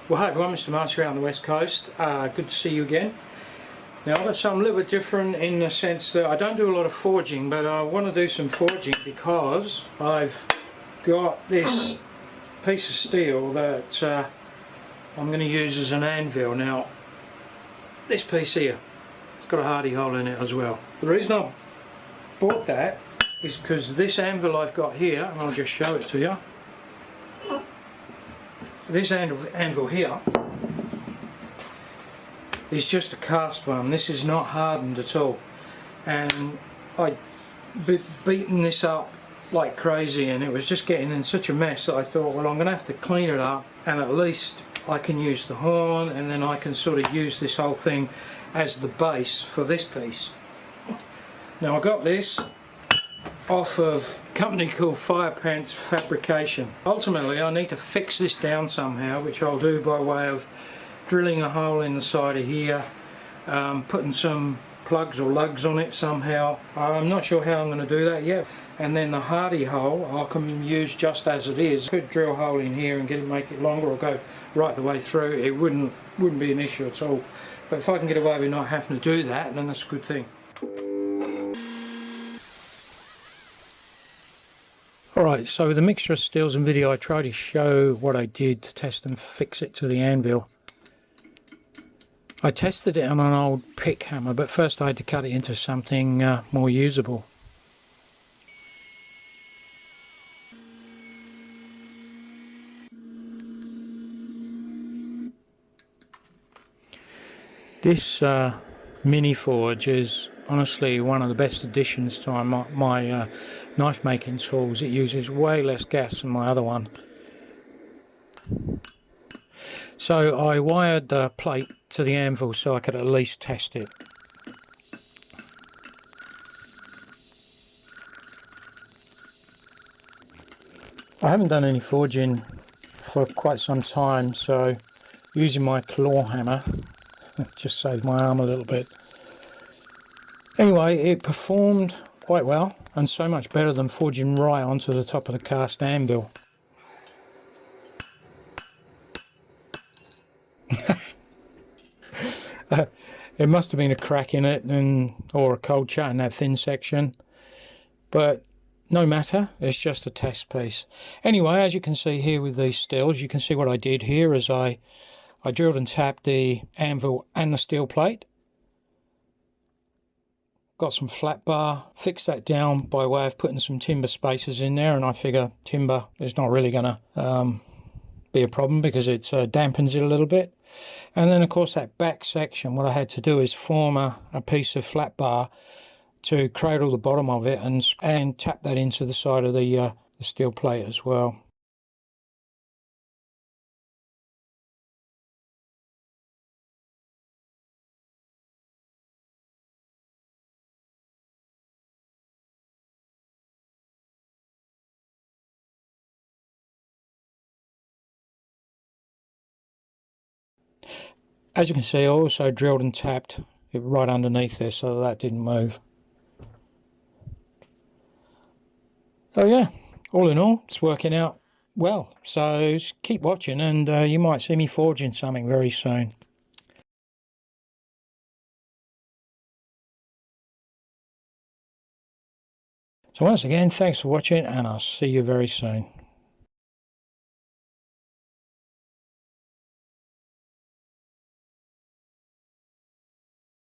Well, hi everyone, Mr. Marsh here on the West Coast. Good to see you again. Now I've got something a little bit different in the sense that I don't do a lot of forging, but I want to do some forging because I've got this piece of steel that I'm going to use as an anvil. Now this piece here, it's got a hardy hole in it as well. The reason I bought that is because this anvil I've got here, and I'll just show it to you. This anvil here is just a cast one. This is not hardened at all, and I'd beaten this up like crazy and it was just getting in such a mess that I thought, well, I'm going to have to clean it up, and at least I can use the horn, and then I can sort of use this whole thing as the base for this piece. Now I got this off of a company called Firepants Fabrication. Ultimately I need to fix this down somehow, which I'll do by way of drilling a hole in the side of here, putting some plugs or lugs on it somehow. I'm not sure how I'm going to do that yet. And then the hardy hole I can use just as it is. I could drill a hole in here and make it longer, or go right the way through. It wouldn't be an issue at all. But if I can get away with not having to do that, then that's a good thing. Alright, so with a mixture of stills and video I try to show what I did to test and fix it to the anvil. I tested it on an old pick hammer, but first I had to cut it into something more usable. This mini forge is honestly one of the best additions to my knife making tools. It uses way less gas than my other one. So I wired the plate to the anvil so I could at least test it. I haven't done any forging for quite some time, so using my claw hammer just saved my arm a little bit. Anyway, it performed quite well, and so much better than forging right onto the top of the cast anvil. It must have been a crack in it, or a cold shut in that thin section, but no matter, it's just a test piece. Anyway, as you can see here with these stills, you can see what I did here is I drilled and tapped the anvil and the steel plate. Got some flat bar, fixed that down by way of putting some timber spacers in there, and I figure timber is not really going to be a problem because it dampens it a little bit. And then of course that back section, what I had to do is form a piece of flat bar to cradle the bottom of it and tap that into the side of the steel plate as well. As you can see, I also drilled and tapped it right underneath there so that didn't move. So yeah, all in all, it's working out well. So keep watching, and you might see me forging something very soon. So once again, thanks for watching, and I'll see you very soon.